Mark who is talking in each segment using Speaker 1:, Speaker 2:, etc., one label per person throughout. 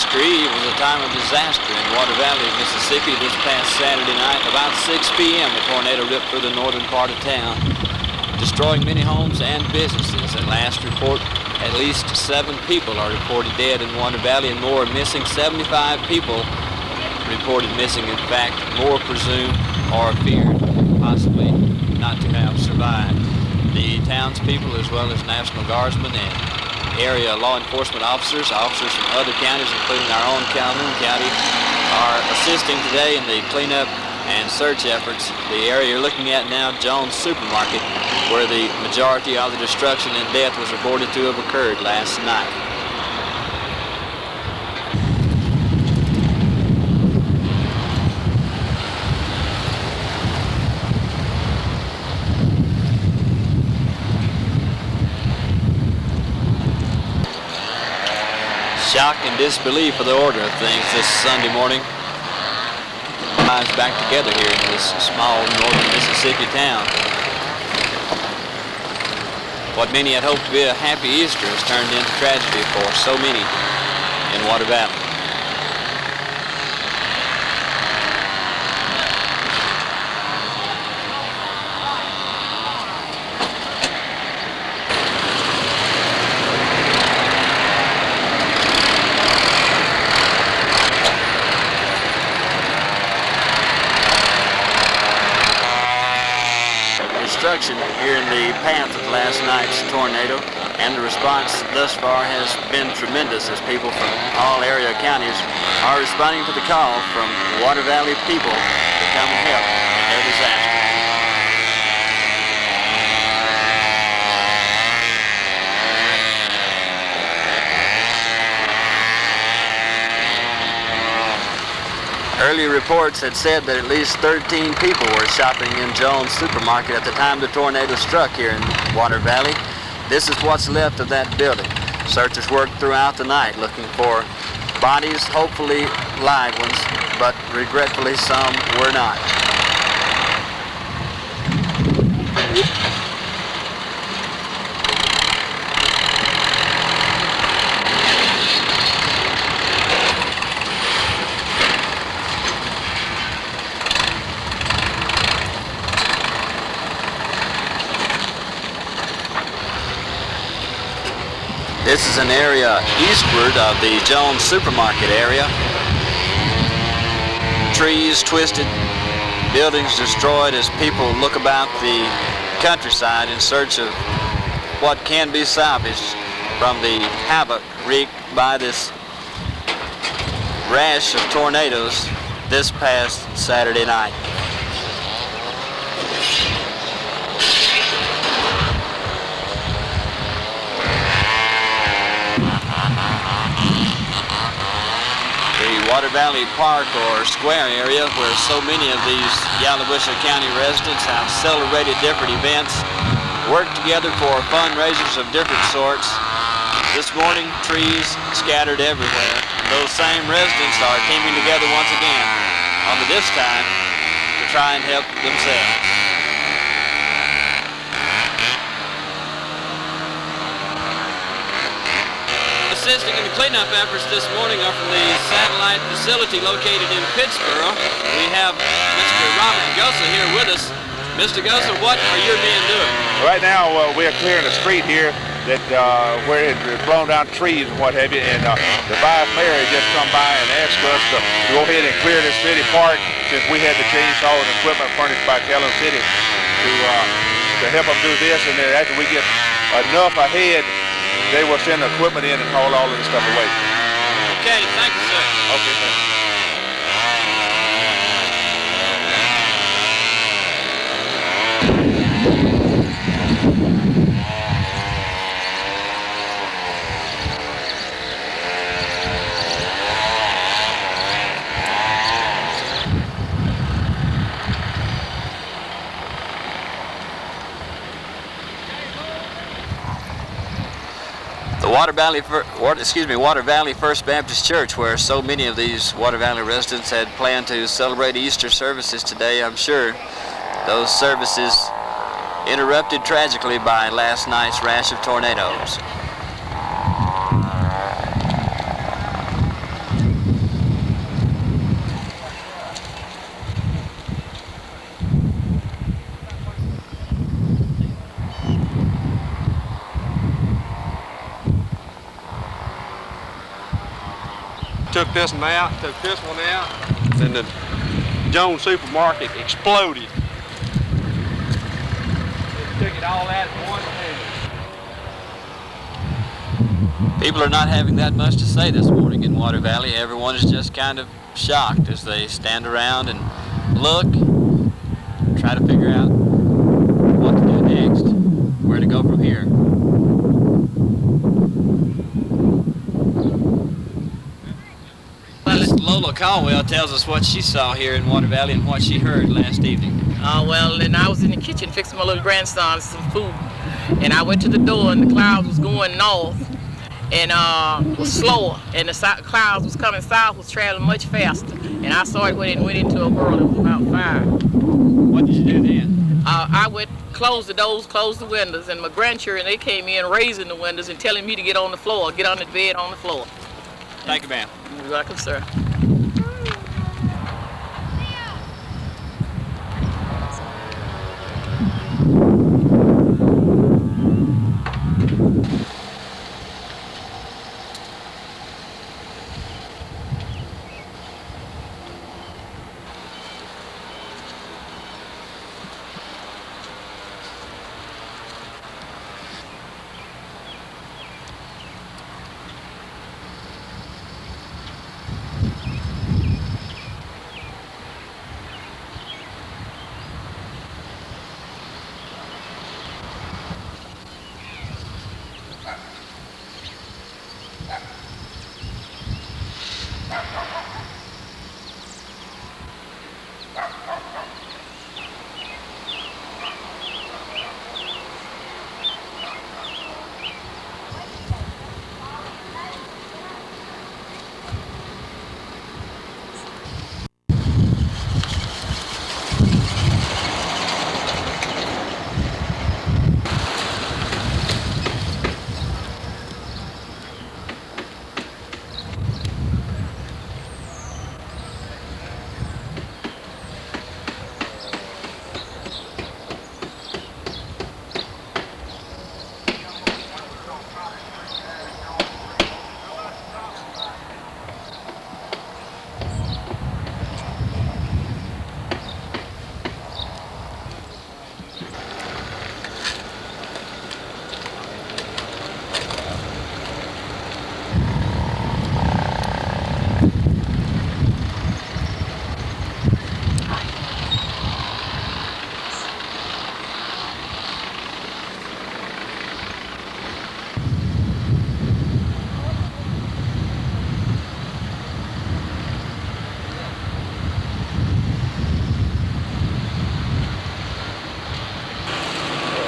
Speaker 1: Easter Eve was a time of disaster in Water Valley, Mississippi. This past Saturday night, about 6 p.m., a tornado ripped through the northern part of town, destroying many homes and businesses. At last report, at least 7 people are reported dead in Water Valley and more missing. 75 people reported missing. In fact, more presumed or feared possibly not to have survived. The townspeople, as well as National Guardsmen and area law enforcement officers from other counties, including our own Calhoun County, are assisting today in the cleanup and search efforts. The area you're looking at now, Jones Supermarket, where the majority of the destruction and death was reported to have occurred last night. Shock and disbelief for the order of things this Sunday morning. Lives back together here in this small northern Mississippi town. What many had hoped to be a happy Easter has turned into tragedy for so many in Water Valley. Here in the path of last night's tornado, and the response thus far has been tremendous as people from all area counties are responding to the call from Water Valley people to come and help in their disaster. Earlier reports had said that at least 13 people were shopping in Jones Supermarket at the time the tornado struck here in Water Valley. This is what's left of that building. Searchers worked throughout the night looking for bodies, hopefully live ones, but regretfully some were not. This is an area eastward of the Jones Supermarket area. Trees twisted, buildings destroyed as people look about the countryside in search of what can be salvaged from the havoc wreaked by this rash of tornadoes this past Saturday night. Water Valley Park or Square area, where so many of these Yalobusha County residents have celebrated different events, worked together for fundraisers of different sorts. This morning, trees scattered everywhere. Those same residents are teaming together once again, only this time to try and help themselves. Assisting in the cleanup efforts this morning are from the satellite facility located in Pittsburgh. We have Mr. Robert Gossa here with us. Mr. Gossa, what are your men doing?
Speaker 2: Right now, we're clearing a street here that where it had blown down trees and what have you, and the vice mayor had just come by and asked us to go ahead and clear this city park since we had the chainsaws and equipment furnished by Calhoun City to help them do this, and then after we get enough ahead, they will send the equipment in and haul all of this stuff away.
Speaker 1: Okay, thank you, sir.
Speaker 2: Okay, thank you.
Speaker 1: Water Valley First Baptist Church, where so many of these Water Valley residents had planned to celebrate Easter services today. I'm sure those services interrupted tragically by last night's rash of tornadoes.
Speaker 3: took this one out, took this one out, and the Jones supermarket exploded. It took it all out in one hand.
Speaker 1: People are not having that much to say this morning in Water Valley. Everyone is just kind of shocked as they stand around and look, try to figure out what to do next, where to go from here. Lola Caldwell tells us what she saw here in Water Valley and what she heard last evening.
Speaker 4: Well, and I was in the kitchen fixing my little grandson some food, and I went to the door, and the clouds was going north, and was slower, and the clouds was coming south, was traveling much faster, and I saw it when it went into a world. It was about 5.
Speaker 1: What did you do then?
Speaker 4: I went, closed the doors, closed the windows, and my grandchildren, they came in raising the windows and telling me to get on the floor, get on the bed on the floor.
Speaker 1: Thank you, ma'am.
Speaker 4: You're welcome, sir.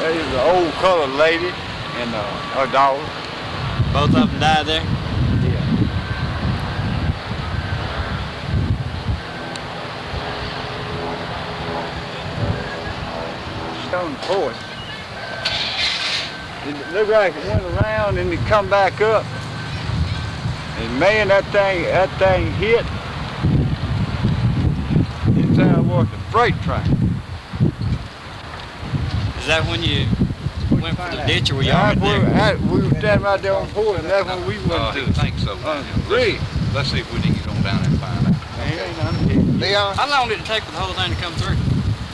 Speaker 3: There's an old colored lady and her daughter.
Speaker 1: Both of them died there?
Speaker 3: Yeah. Stone horse. It looked like it went around and it come back up. And man, that thing hit. It sounded like a freight train.
Speaker 1: Is that when you went for the ditch, or were you already there?
Speaker 3: We were standing right there on the porch, and that's when we went to.
Speaker 5: I think so.
Speaker 3: Really?
Speaker 5: Let's see if we can get on down there and find out.
Speaker 3: Leon?
Speaker 1: How long did it take for the whole thing to come through?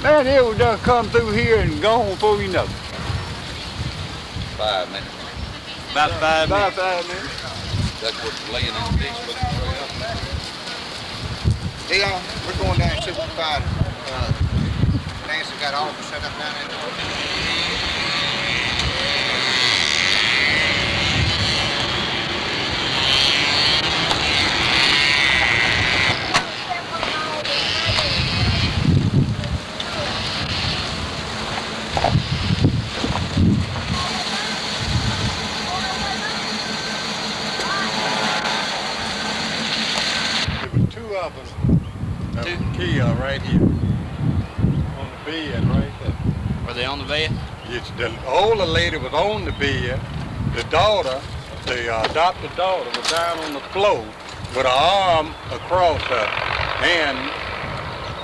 Speaker 3: Man, it was done come through here and gone before you know it.
Speaker 5: 5 minutes.
Speaker 1: About 5
Speaker 3: About
Speaker 1: minutes.
Speaker 3: 5 minutes.
Speaker 5: That's what's laying in the ditch looking straight up.
Speaker 6: Leon, we're going down and see if we can find Nancy got all set up down there.
Speaker 3: There was 2 of them. That was Kia right here. On the bed right there.
Speaker 1: Were they on the bed?
Speaker 3: Yes, the older lady was on the bed. The daughter, the adopted daughter, was down on the floor with her arm across her and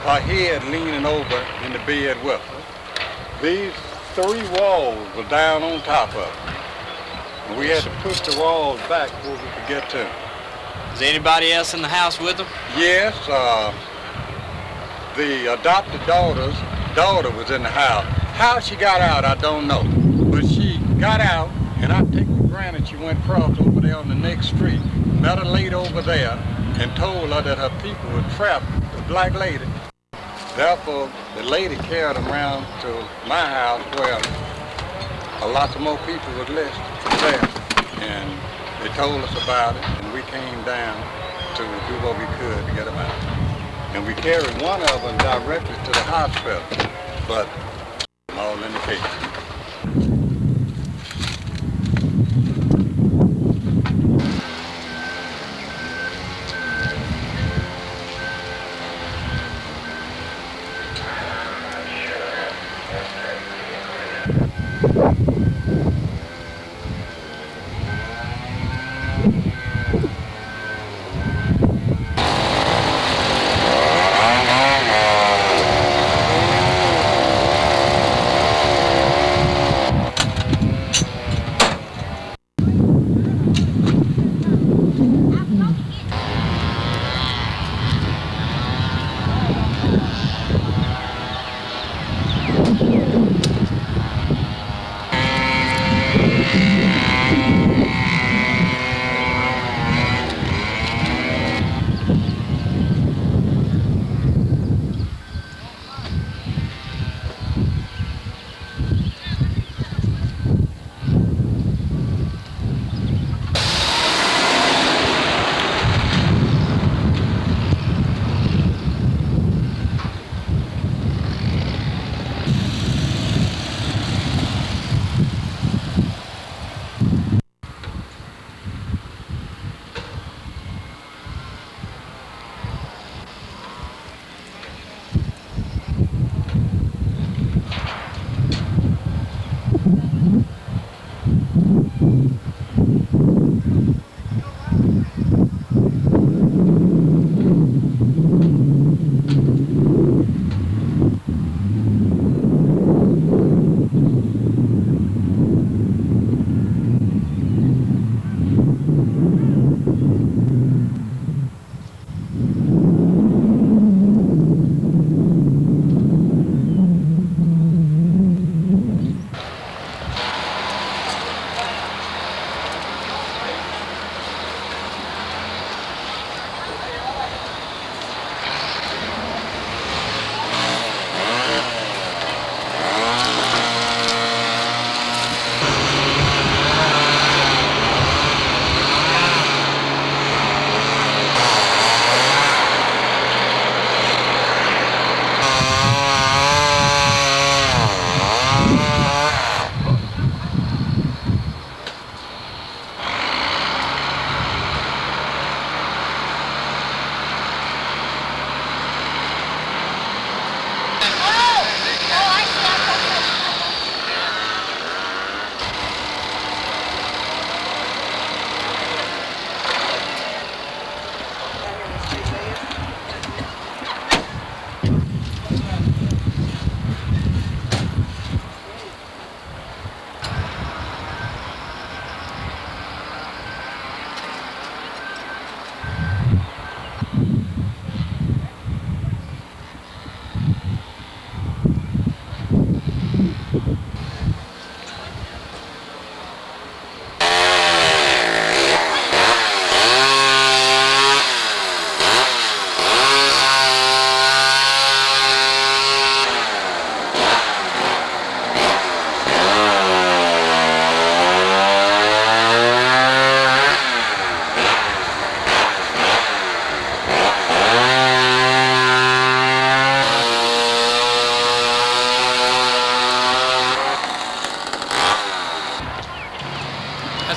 Speaker 3: her head leaning over in the bed with her. These 3 walls were down on top of her. And we had to push the walls back before we could get to them.
Speaker 1: Is anybody else in the house with them?
Speaker 3: Yes, the adopted daughter's daughter was in the house. How she got out, I don't know. But she got out, and I take for granted she went across over there on the next street, met a lady over there, and told her that her people were trapped, the black lady. Therefore, the lady carried them around to my house where a lot of more people was listed there. And they told us about it, and we came down to do what we could to get them out. And we carried one of them directly to the hospital, but all in the case.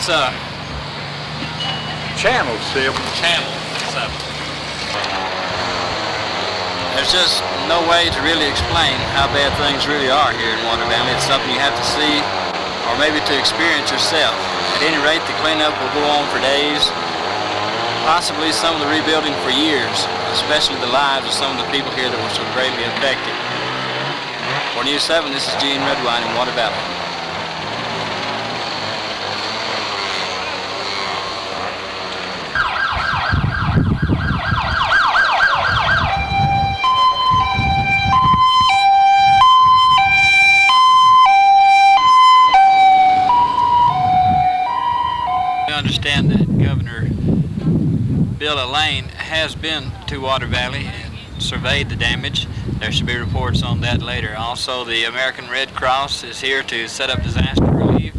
Speaker 1: That's
Speaker 3: Channel 7.
Speaker 1: Channel 7. There's just no way to really explain how bad things really are here in Water Valley. It's something you have to see or maybe to experience yourself. At any rate, the cleanup will go on for days, possibly some of the rebuilding for years, especially the lives of some of the people here that were so greatly affected. For News 7, this is Gene Redwine in Water Valley. Priscilla Lane has been to Water Valley and surveyed the damage. There should be reports on that later. Also, the American Red Cross is here to set up disaster relief,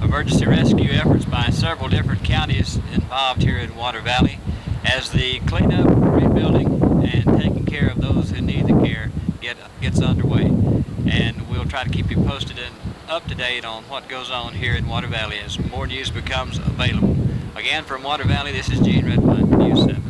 Speaker 1: emergency rescue efforts by several different counties involved here in Water Valley as the cleanup, rebuilding, and taking care of those who need the care gets underway. And we'll try to keep you posted and up to date on what goes on here in Water Valley as more news becomes available. Again, from Water Valley, this is Gene Redpine for News 7.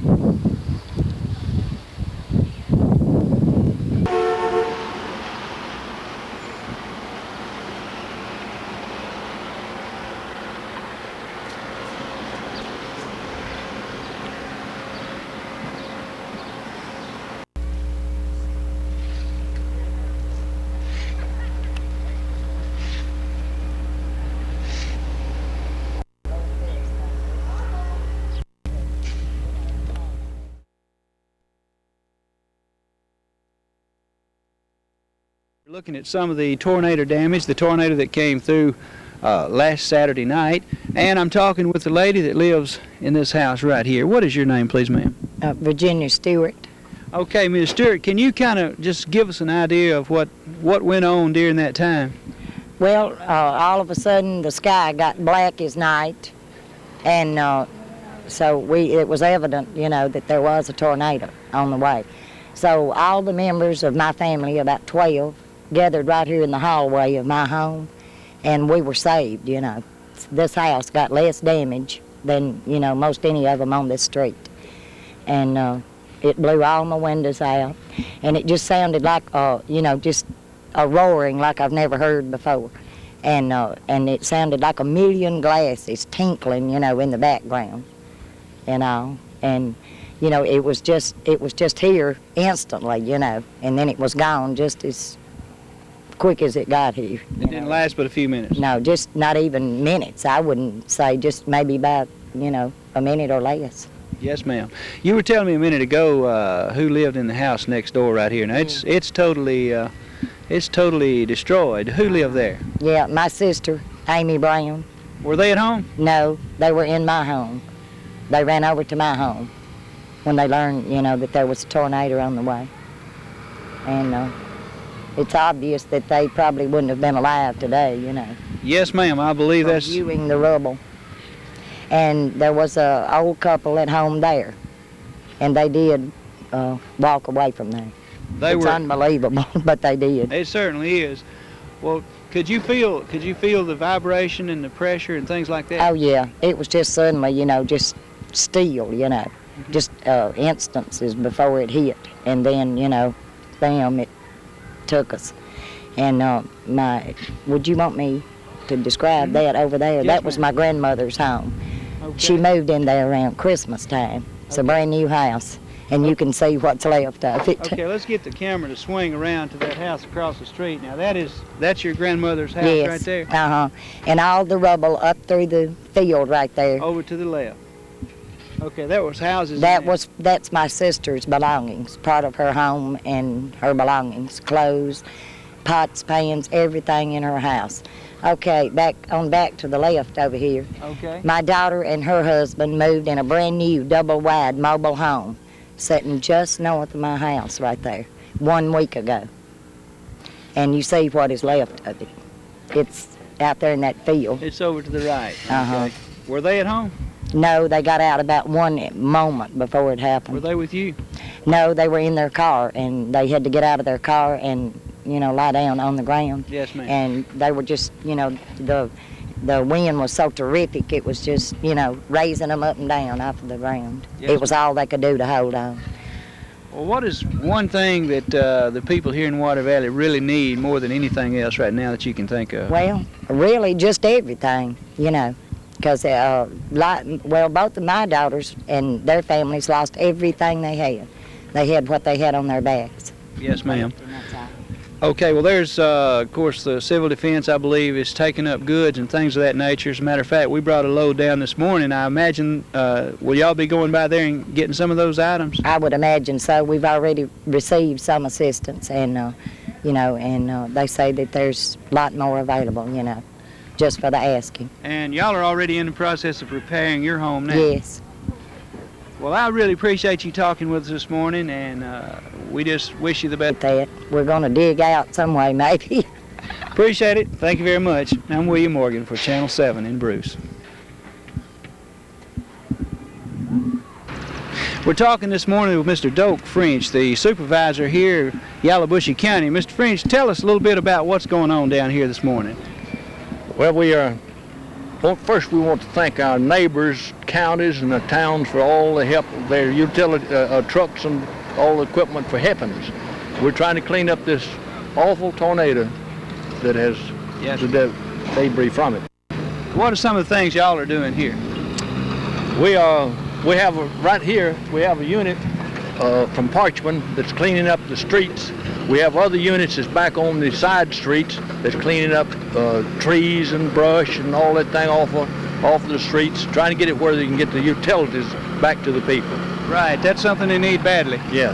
Speaker 7: We're looking at some of the tornado damage, the tornado that came through last Saturday night, and I'm talking with the lady that lives in this house right here. What is your name, please, ma'am?
Speaker 8: Virginia Stewart.
Speaker 7: Okay, Ms. Stewart, can you kind of just give us an idea of what went on during that time?
Speaker 8: Well, all of a sudden the sky got black as night, and so it was evident, you know, that there was a tornado on the way. So all the members of my family, about 12, gathered right here in the hallway of my home, and we were saved, you know. This house got less damage than, you know, most any of them on this street. And it blew all my windows out, and it just sounded like, you know, just a roaring like I've never heard before. And it sounded like a million glasses tinkling, you know, in the background, you know. And, you know, it was just here instantly, you know, and then it was gone just as quick as it got here.
Speaker 7: It didn't last but a few minutes.
Speaker 8: No, just not even minutes. I wouldn't say, just maybe about, you know, a minute or less.
Speaker 7: Yes, ma'am. You were telling me a minute ago who lived in the house next door right here. Now it's totally destroyed. Who lived there?
Speaker 8: Yeah, my sister, Amy Brown.
Speaker 7: Were they at home?
Speaker 8: No, they were in my home. They ran over to my home when they learned, you know, that there was a tornado on the way. And it's obvious that they probably wouldn't have been alive today, you know.
Speaker 7: Yes, ma'am. I believe that's
Speaker 8: viewing the rubble. And there was a old couple at home there, and they did walk away from there. It's unbelievable, but they did.
Speaker 7: It certainly is. Well, could you feel the vibration and the pressure and things like that?
Speaker 8: Oh yeah, it was just suddenly, you know, just steel, you know, just instances before it hit, and then, you know, bam, it took us. And would you want me to describe that over there?
Speaker 7: Yes,
Speaker 8: that was my grandmother's home.
Speaker 7: Okay.
Speaker 8: She moved in there around Christmas time. It's a brand new house, and you can see what's left of it.
Speaker 7: Okay, let's get the camera to swing around to that house across the street. Now that's your grandmother's house
Speaker 8: Yes.
Speaker 7: right there?
Speaker 8: Uh-huh. And all the rubble up through the field right there.
Speaker 7: Over to the left. Okay, that was houses.
Speaker 8: That's my sister's belongings, part of her home and her belongings, clothes, pots, pans, everything in her house. Okay, back to the left over here.
Speaker 7: Okay.
Speaker 8: My daughter and her husband moved in a brand new double-wide mobile home sitting just north of my house right there 1 week ago. And you see what is left of it. It's out there in that field.
Speaker 7: It's over to the right.
Speaker 8: Uh-huh.
Speaker 7: Okay. Were they at home?
Speaker 8: No, they got out about one moment before it happened.
Speaker 7: Were they with you?
Speaker 8: No, they were in their car, and they had to get out of their car and, you know, lie down on the ground.
Speaker 7: Yes, ma'am.
Speaker 8: And they were just, you know, the wind was so terrific, it was just, you know, raising them up and down off of the ground.
Speaker 7: Yes,
Speaker 8: it was all they could do to hold on.
Speaker 7: Well, what is one thing that the people here in Water Valley really need more than anything else right now that you can think of?
Speaker 8: Well, really just everything, you know. Because, both of my daughters and their families lost everything they had. They had what they had on their backs.
Speaker 7: Yes, ma'am. Okay, well, there's, of course, the Civil Defense, I believe, is taking up goods and things of that nature. As a matter of fact, we brought a load down this morning. I imagine, will y'all be going by there and getting some of those items?
Speaker 8: I would imagine so. We've already received some assistance, and, you know, and they say that there's a lot more available, you know, just for the asking.
Speaker 7: And y'all are already in the process of repairing your home now?
Speaker 8: Yes.
Speaker 7: Well, I really appreciate you talking with us this morning, and we just wish you the best.
Speaker 8: That we're going to dig out some way, maybe.
Speaker 7: Appreciate it. Thank you very much. I'm William Morgan for Channel 7 in Bruce. We're talking this morning with Mr. Doak French, the supervisor here in Yalobusha County. Mr. French, tell us a little bit about what's going on down here this morning.
Speaker 9: Well, first we want to thank our neighbors, counties, and the towns for all the help, their utility trucks and all the equipment for helping us. We're trying to clean up this awful tornado that has the debris from it.
Speaker 7: What are some of the things y'all are doing here?
Speaker 9: We have right here, we have a unit from Parchman that's cleaning up the streets. We have other units that's back on the side streets that's cleaning up trees and brush and all that thing off of the streets, trying to get it where they can get the utilities back to the people.
Speaker 7: Right, that's something they need badly.
Speaker 9: Yeah.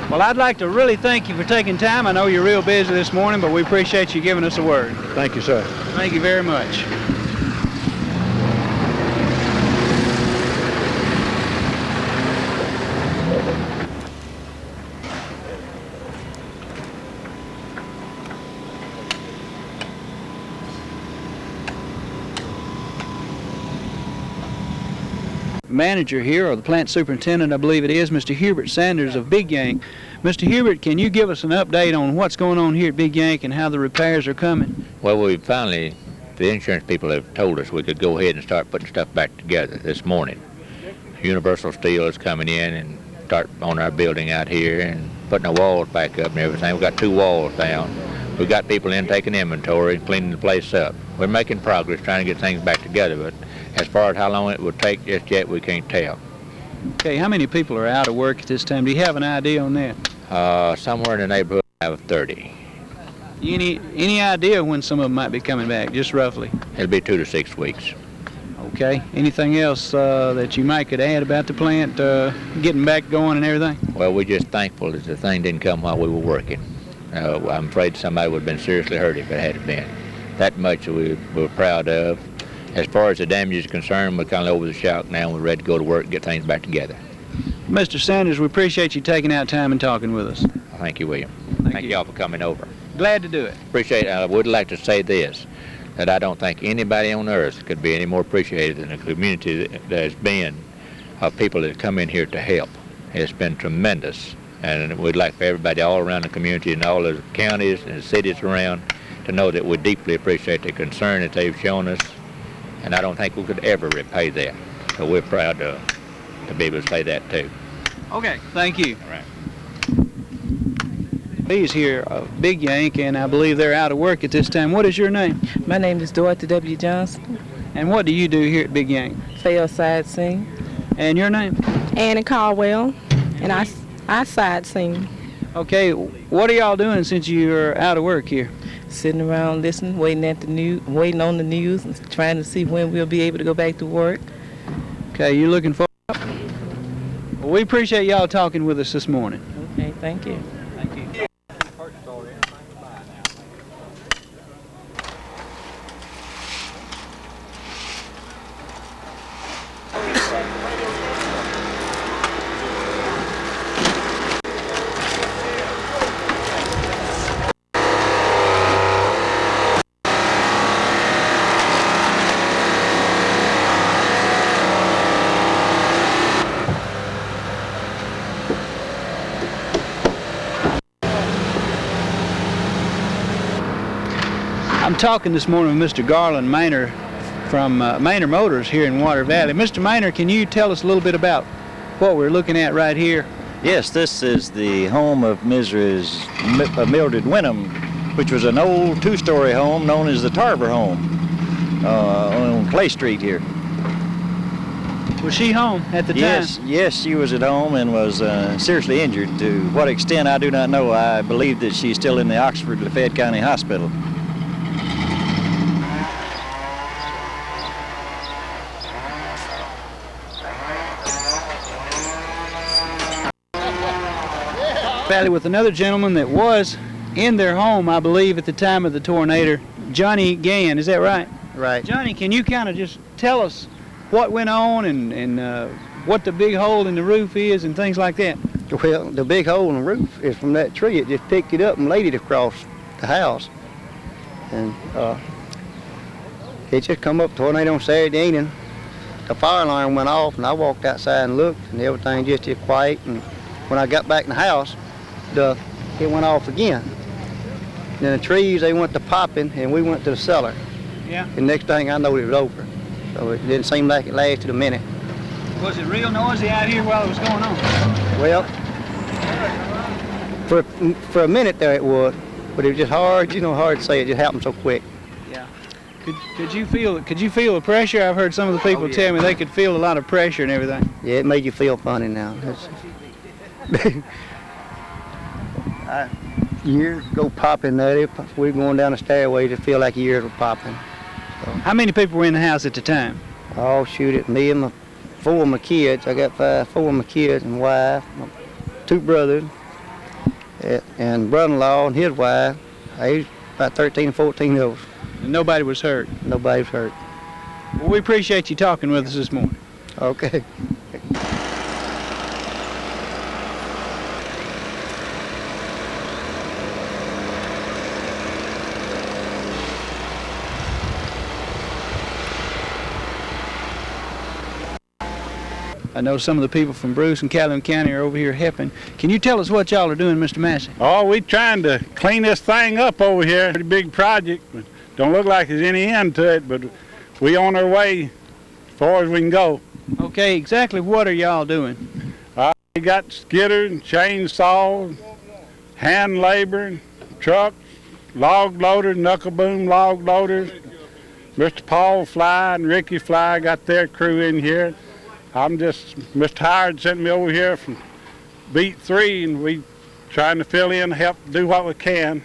Speaker 7: Well, I'd like to really thank you for taking time. I know you're real busy this morning, but we appreciate you giving us a word.
Speaker 9: Thank you, sir.
Speaker 7: Thank you very much. Manager here, or the plant superintendent, I believe it is, Mr. Hubert Sanders of Big Yank. Mr. Hubert, can you give us an update on what's going on here at Big Yank and how the repairs are coming?
Speaker 5: Well, the insurance people have told us we could go ahead and start putting stuff back together this morning. Universal Steel is coming in and start on our building out here and putting the walls back up and everything. We've got 2 walls down. We've got people in taking inventory and cleaning the place up. We're making progress trying to get things back together, but as far as how long it would take just yet, we can't tell.
Speaker 7: Okay, how many people are out of work at this time? Do you have an idea on that?
Speaker 5: Somewhere in the neighborhood of 30.
Speaker 7: Any idea when some of them might be coming back, just roughly?
Speaker 5: It'll be 2 to 6 weeks.
Speaker 7: Okay. Anything else that you might could add about the plant getting back going and everything?
Speaker 5: Well, we're just thankful that the thing didn't come while we were working. I'm afraid somebody would have been seriously hurt if it had been. That much we're proud of. As far as the damage is concerned, we're kind of over the shock now. We're ready to go to work and get things back together.
Speaker 7: Mr. Sanders, we appreciate you taking out time and talking with us.
Speaker 5: Thank you, William. Thank you all for coming over.
Speaker 7: Glad to do it.
Speaker 5: Appreciate it. I would like to say this, that I don't think anybody on earth could be any more appreciated than the community that has been of people that come in here to help. It's been tremendous, and we'd like for everybody all around the community and all the counties and the cities around to know that we deeply appreciate the concern that they've shown us, and I don't think we could ever repay that. So we're proud to be able to say that too.
Speaker 7: Okay, thank you.
Speaker 5: All right.
Speaker 7: He's here of Big Yank, and I believe they're out of work at this time. What is your name?
Speaker 10: My name is Dorothy W. Johnson.
Speaker 7: And what do you do here at Big Yank?
Speaker 10: Fail side sing.
Speaker 7: And your name?
Speaker 10: Annie Caldwell, and I side sing.
Speaker 7: Okay, what are y'all doing since you're out of work here?
Speaker 10: Sitting around listening, waiting on the news, and trying to see when we'll be able to go back to work.
Speaker 7: Okay, you looking forward? Well, we appreciate y'all talking with us this morning.
Speaker 10: Okay, thank you.
Speaker 7: Thank you. I'm talking this morning with Mr. Garland Maynor from Maynor Motors here in Water Valley. Mr. Maynor, can you tell us a little bit about what we're looking at right here?
Speaker 11: Yes, this is the home of Mrs. Mildred Wenham, which was an old 2-story home known as the Tarver home on Clay Street here.
Speaker 7: Was she home at the time?
Speaker 11: Yes, she was at home and was seriously injured. To what extent, I do not know. I believe that she's still in the Oxford-Lafayette County Hospital.
Speaker 7: Valley with another gentleman that was in their home, I believe, at the time of the tornado, Johnny Gann. Is that right?
Speaker 6: Right.
Speaker 7: Johnny, can you kind of just tell us what went on and what the big hole in the roof is and things like that?
Speaker 12: Well, the big hole in the roof is from that tree. It just picked it up and laid it across the house. And it just come up tornado on Saturday evening. The fire alarm went off, and I walked outside and looked, and everything just did quiet. And when I got back in the house, it went off again. And then the trees, they went to popping, and we went to the cellar.
Speaker 7: Yeah.
Speaker 12: And next thing I know, it was over. So it didn't seem like it lasted a minute.
Speaker 7: Was it real noisy out here while it was going on?
Speaker 12: Well, for a minute there it was, but it was just hard, hard to say. It just happened so quick.
Speaker 7: Yeah. Could you feel the pressure? I've heard some of the people tell me they could feel a lot of pressure and everything.
Speaker 12: Yeah, it made you feel funny now. Years go popping there. We were going down the stairway to feel like years were popping. So.
Speaker 7: How many people were in the house at the time?
Speaker 12: Oh, shoot it. Me and four of my kids. I got four of my kids and wife, my two brothers, and brother-in-law and his wife. They about 13 or 14 of those.
Speaker 7: And nobody was hurt?
Speaker 12: Nobody was hurt.
Speaker 7: Well, we appreciate you talking with us this morning.
Speaker 12: Okay.
Speaker 7: I know some of the people from Bruce and Calhoun County are over here helping. Can you tell us what y'all are doing, Mr. Massey?
Speaker 13: Oh, we're trying to clean this thing up over here. Pretty big project. But don't look like there's any end to it, but we on our way as far as we can go.
Speaker 7: Okay, exactly what are y'all doing?
Speaker 13: We got skidders and chainsaws, hand labor, trucks, log loaders, knuckle boom log loaders. Mr. Paul Fly and Ricky Fly got their crew in here. Mr. Howard sent me over here from Beat 3, and we trying to fill in, help do what we can.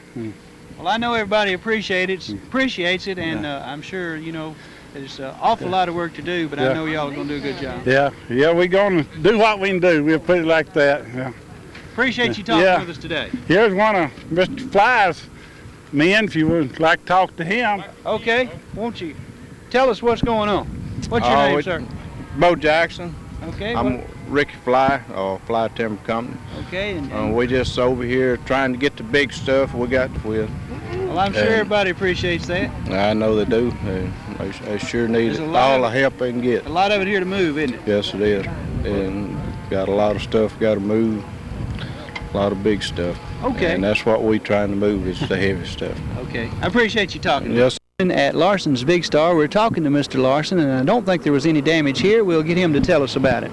Speaker 7: Well, I know everybody appreciates it, and I'm sure, there's an awful lot of work to do, but I know y'all are going to do a good job.
Speaker 13: Yeah, we're going to do what we can do. We'll put it like that. Yeah.
Speaker 7: Appreciate you talking with us today.
Speaker 13: Here's one of Mr. Fly's men, if you would like to talk to him.
Speaker 7: Okay, won't you tell us what's going on? What's your name, sir?
Speaker 14: Bo Jackson.
Speaker 7: Okay.
Speaker 14: I'm Ricky Fly, Fly Timber Company.
Speaker 7: Okay. And
Speaker 14: we just over here trying to get the big stuff we got with.
Speaker 7: Well, I'm sure everybody appreciates that.
Speaker 14: I know they do. They sure need all the help they can get.
Speaker 7: A lot of it here to move, isn't it?
Speaker 14: Yes, it is. And got a lot of stuff got to move. A lot of big stuff.
Speaker 7: Okay.
Speaker 14: And that's what we trying to move is the heavy stuff.
Speaker 7: Okay. I appreciate you talking.
Speaker 14: Yes.
Speaker 7: At Larson's Big Star, we're talking to Mr. Larson, and I don't think there was any damage here. We'll get him to tell us about it.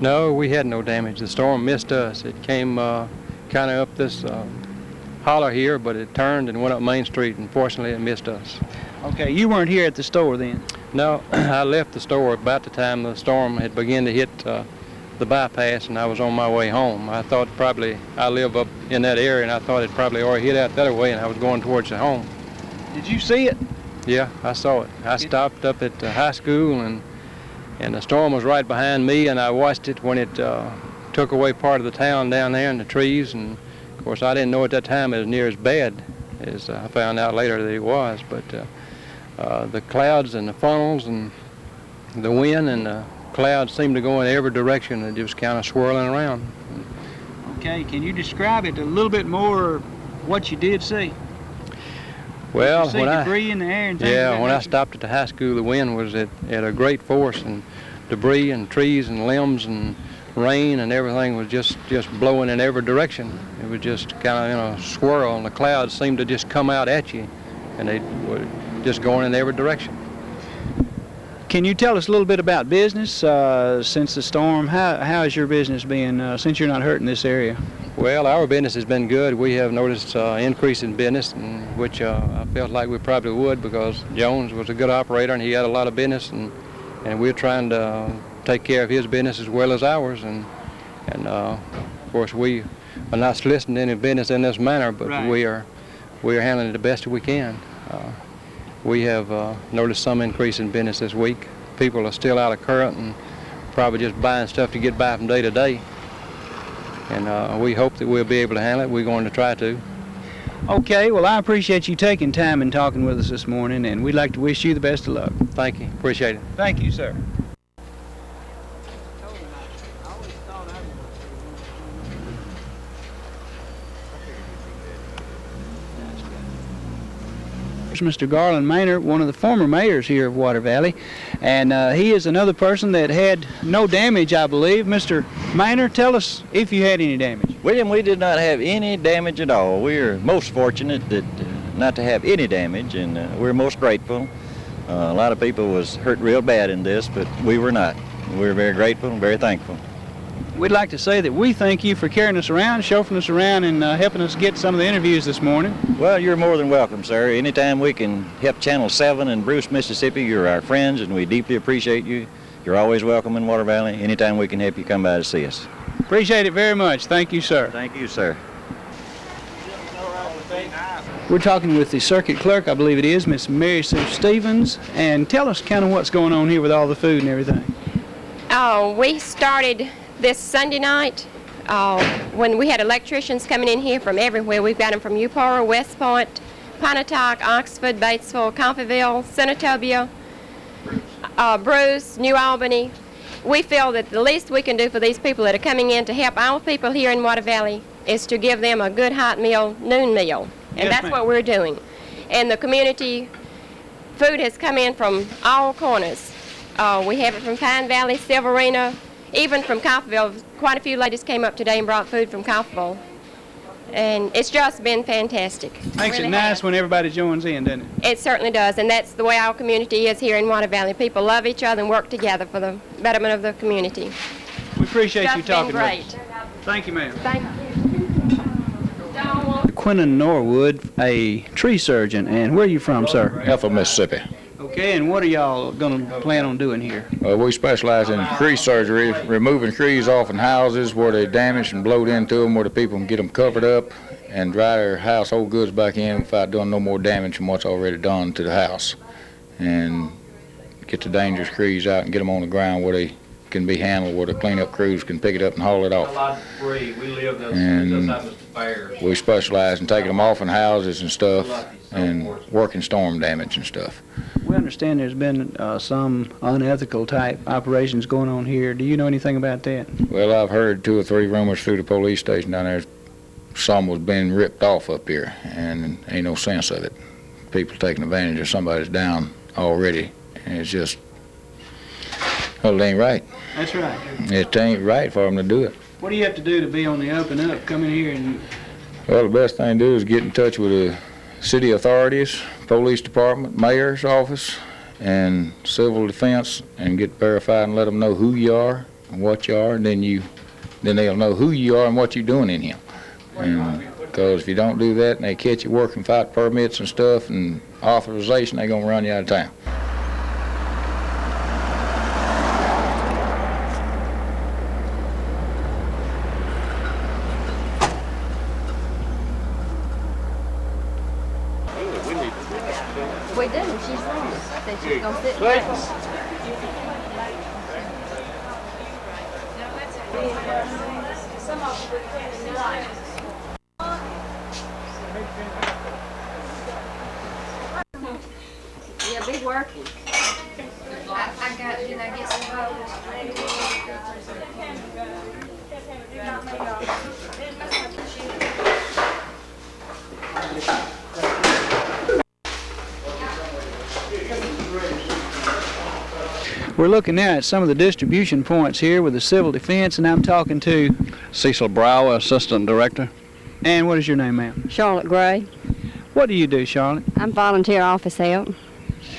Speaker 15: No, we had no damage. The storm missed us. It came kind of up this holler here, but it turned and went up Main Street, and fortunately it missed us.
Speaker 7: Okay, you weren't here at the store then?
Speaker 15: No, I left the store about the time the storm had begun to hit the bypass, and I was on my way home. I thought I live up in that area, and I thought it probably already hit out the other way, and I was going towards the home.
Speaker 7: Did you see it?
Speaker 15: Yeah, I saw it. I stopped up at the high school, and the storm was right behind me, and I watched it when it took away part of the town down there in the trees. And of course, I didn't know at that time it was near as bad as I found out later that it was. But the clouds and the funnels and the wind and the clouds seemed to go in every direction and just kind of swirling around.
Speaker 7: Okay, can you describe it a little bit more, what you did see?
Speaker 15: Well,
Speaker 7: when debris in the air and things
Speaker 15: when I stopped at the high school, the wind was at a great force, and debris and trees and limbs and rain and everything was just blowing in every direction. It was just kind of in a swirl, and the clouds seemed to just come out at you, and they were just going in every direction.
Speaker 7: Can you tell us a little bit about business since the storm? How has your business been since you're not hurt in this area?
Speaker 15: Well, our business has been good. We have noticed increase in business, which I felt like we probably would because Jones was a good operator and he had a lot of business, and we're trying to take care of his business as well as ours. And of course, we are not soliciting any business in this manner, but
Speaker 7: right.
Speaker 15: we are handling it the best we can. We have noticed some increase in business this week. People are still out of current and probably just buying stuff to get by from day to day. And we hope that we'll be able to handle it. We're going to try to.
Speaker 7: Okay, well, I appreciate you taking time and talking with us this morning, and we'd like to wish you the best of luck.
Speaker 15: Thank you. Appreciate it.
Speaker 7: Thank you, sir. Mr. Garland Maynard, one of the former mayors here of Water Valley, and he is another person that had no damage, I believe. Mr. Maynard, tell us if you had any damage.
Speaker 11: William, we did not have any damage at all. We are most fortunate that not to have any damage, and we're most grateful. A lot of people was hurt real bad in this, but we were not. We're very grateful and very thankful.
Speaker 7: We'd like to say that we thank you for carrying us around, chauffeuring us around, and helping us get some of the interviews this morning.
Speaker 11: Well, you're more than welcome, sir. Anytime we can help Channel 7 in Bruce, Mississippi, you're our friends, and we deeply appreciate you. You're always welcome in Water Valley. Anytime we can help you, come by to see us.
Speaker 7: Appreciate it very much. Thank you, sir.
Speaker 11: Thank you, sir.
Speaker 7: We're talking with the circuit clerk, I believe it is, Miss Mary Sue Stevens, and tell us kind of what's going on here with all the food and everything.
Speaker 16: Oh, we started this Sunday night when we had electricians coming in here from everywhere. We've got them from Upora, West Point, Pontotoc, Oxford, Batesville, Coffeyville, Senatobia, Bruce, New Albany. We feel that the least we can do for these people that are coming in to help our people here in Water Valley is to give them a good hot meal, noon meal. And that's what we're doing. And the community food has come in from all corners. We have it from Pine Valley, Silverina, even from Coffeyville. Quite a few ladies came up today and brought food from Coffeyville. And it's just been fantastic.
Speaker 7: Makes it nice when everybody joins in, doesn't it?
Speaker 16: It certainly does, and that's the way our community is here in Water Valley. People love each other and work together for the betterment of the community.
Speaker 7: We appreciate you talking
Speaker 16: with us.
Speaker 7: It's been great. Thank you, ma'am.
Speaker 16: Thank you.
Speaker 7: Quinton Norwood, a tree surgeon, and where are you from, sir?
Speaker 17: Ethel, Mississippi.
Speaker 7: Okay, and what are y'all going to plan on doing here?
Speaker 17: We specialize in tree surgery, removing trees off in houses where they damaged and blowed into them, where the people can get them covered up and dry their household goods back in without doing no more damage from what's already done to the house, and get the dangerous trees out and get them on the ground where they can be handled, where the cleanup crews can pick it up and haul it off. And we specialize in taking them off in houses and stuff and working storm damage and stuff.
Speaker 7: We understand there's been some unethical type operations going on here. Do you know anything about that?
Speaker 17: Well, I've heard 2 or 3 rumors through the police station down there. Some was being ripped off up here, and ain't no sense of it. People taking advantage of somebody's down already, and it's just, well, it ain't right.
Speaker 7: That's right.
Speaker 17: It ain't right for them to do it.
Speaker 7: What do you have to do to be on the up and up, come in here and...
Speaker 17: Well, the best thing to do is get in touch with the city authorities, police department, mayor's office, and civil defense, and get verified and let them know who you are and what you are, and then they'll know who you are and what you're doing in here. Because if you don't do that and they catch you working without permits and stuff and authorization, they're going to run you out of town.
Speaker 16: We do. She said she's going to sit Yeah, be working. I got, did I get some votes?
Speaker 7: We're looking now at some of the distribution points here with the civil defense, and I'm talking to
Speaker 18: Cecil Brower, Assistant Director.
Speaker 7: And what is your name, ma'am?
Speaker 19: Charlotte Gray.
Speaker 7: What do you do, Charlotte?
Speaker 19: I'm volunteer office help.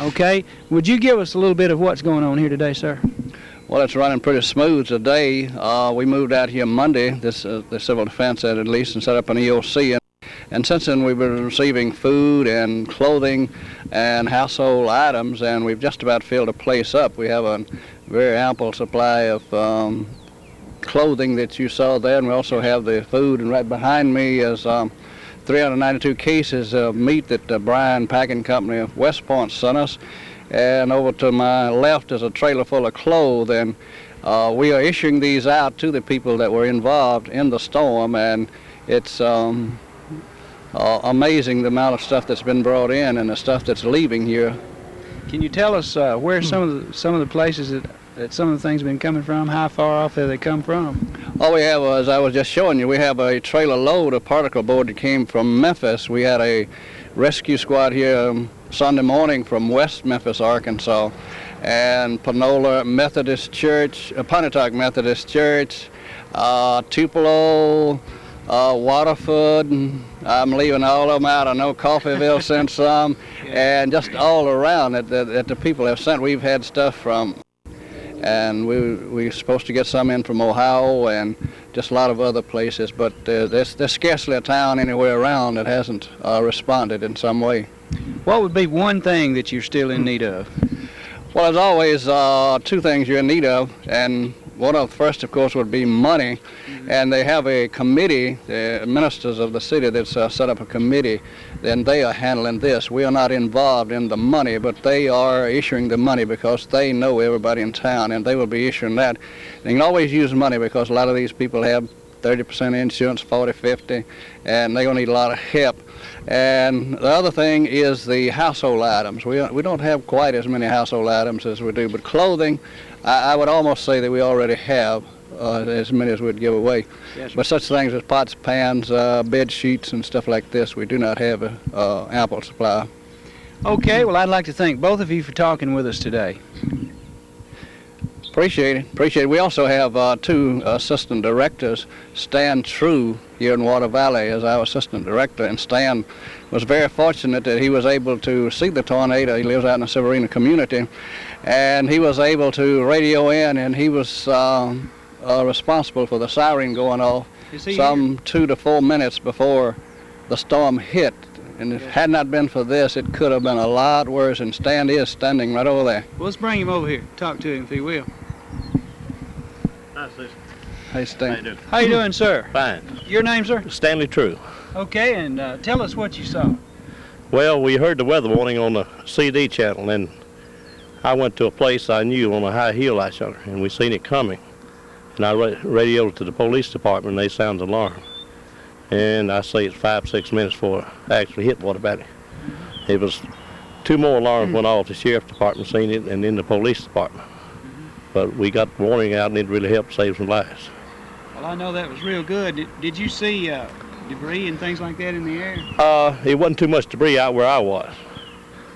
Speaker 7: Okay. Would you give us a little bit of what's going on here today, sir?
Speaker 18: Well, it's running pretty smooth today. We moved out here Monday, the civil defense at least, and set up an EOC. And since then, we've been receiving food and clothing and household items, and we've just about filled the place up. We have a very ample supply of clothing that you saw there, and we also have the food. And right behind me is 392 cases of meat that Bryan Packing Company of West Point sent us. And over to my left is a trailer full of clothes, and we are issuing these out to the people that were involved in the storm, and it's amazing the amount of stuff that's been brought in and the stuff that's leaving here.
Speaker 7: Can you tell us where some of the places that some of the things have been coming from? How far off have they come from?
Speaker 18: All we have, as I was just showing you, we have a trailer load of particle board that came from Memphis. We had a rescue squad here Sunday morning from West Memphis, Arkansas, and Panola Methodist Church, Pontotoc Methodist Church, Tupelo, Waterford, and I'm leaving all of them out. I know Coffeyville sent some, and just all around that the people have sent. We've had stuff from, and we're supposed to get some in from Ohio and just a lot of other places, but there's scarcely a town anywhere around that hasn't responded in some way.
Speaker 7: What would be one thing that you're still in need of?
Speaker 18: Well, there's always two things you're in need of, and one of the first, of course, would be money. And they have a committee, the ministers of the city that's set up a committee, and they are handling this. We are not involved in the money, but they are issuing the money because they know everybody in town, and they will be issuing that. They can always use money because a lot of these people have 30% insurance, 40, 50, and they're going to need a lot of help. And the other thing is the household items. We don't have quite as many household items as we do, but clothing, I would almost say that we already have as many as we'd give away. Yes, but such things as pots, pans, bed sheets, and stuff like this, we do not have an ample supply.
Speaker 7: Okay, well, I'd like to thank both of you for talking with us today.
Speaker 18: Appreciate it. We also have two assistant directors, Stan True here in Water Valley as our assistant director, and Stan was very fortunate that he was able to see the tornado. He lives out in the Severina community, and he was able to radio in, and he was responsible for the siren going off some 2 to 4 minutes before the storm hit. And if it had not been for this, it could have been a lot worse, and Stan is standing right over there.
Speaker 7: Well, let's bring him over here, talk to him if he will.
Speaker 18: Hey, Stan.
Speaker 7: How you doing, sir?
Speaker 20: Fine.
Speaker 7: Your name, sir?
Speaker 20: Stanley True.
Speaker 7: Okay, and tell us what you saw.
Speaker 20: Well, we heard the weather warning on the CD channel, and I went to a place I knew on a high hill I shot, and we seen it coming. And I radioed to the police department, and they sounded alarm. And I say it's 5-6 minutes before it actually hit Water Valley. It was 2 more alarms went off. The sheriff's department seen it, and then the police department. But we got the warning out, and it really helped save some lives.
Speaker 7: Well, I know that was real good. Did you see debris and things like that in the air?
Speaker 20: It wasn't too much debris out where I was.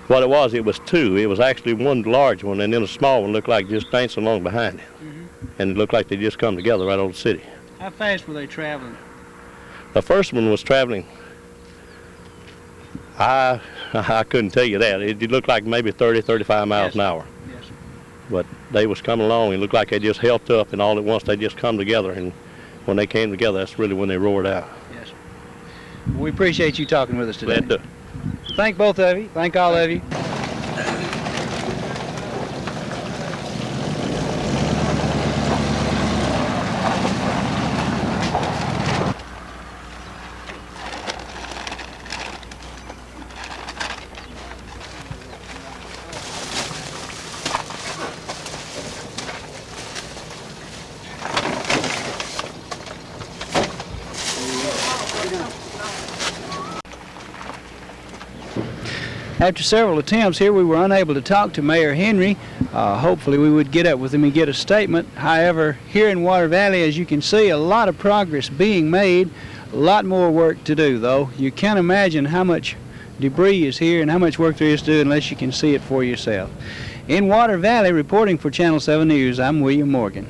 Speaker 20: What it was 2. It was actually one large one, and then a small one looked like just dancing along behind it. And it looked like they just come together right over the city.
Speaker 7: How fast were they traveling?
Speaker 20: The first one was traveling, I couldn't tell you that. It looked like maybe 30, 35 miles an hour.
Speaker 7: Yes.
Speaker 20: But they was coming along. It looked like they just helped up, and all at once they just come together. And when they came together, that's really when they roared out.
Speaker 7: Yes. We appreciate you talking with us today.
Speaker 20: Glad to.
Speaker 7: Thank both of you. Thank all of you. After several attempts here, we were unable to talk to Mayor Henry. Hopefully we would get up with him and get a statement. However, here in Water Valley, as you can see, a lot of progress being made. A lot more work to do, though. You can't imagine how much debris is here and how much work there is to do unless you can see it for yourself. In Water Valley, reporting for Channel 7 News, I'm William Morgan.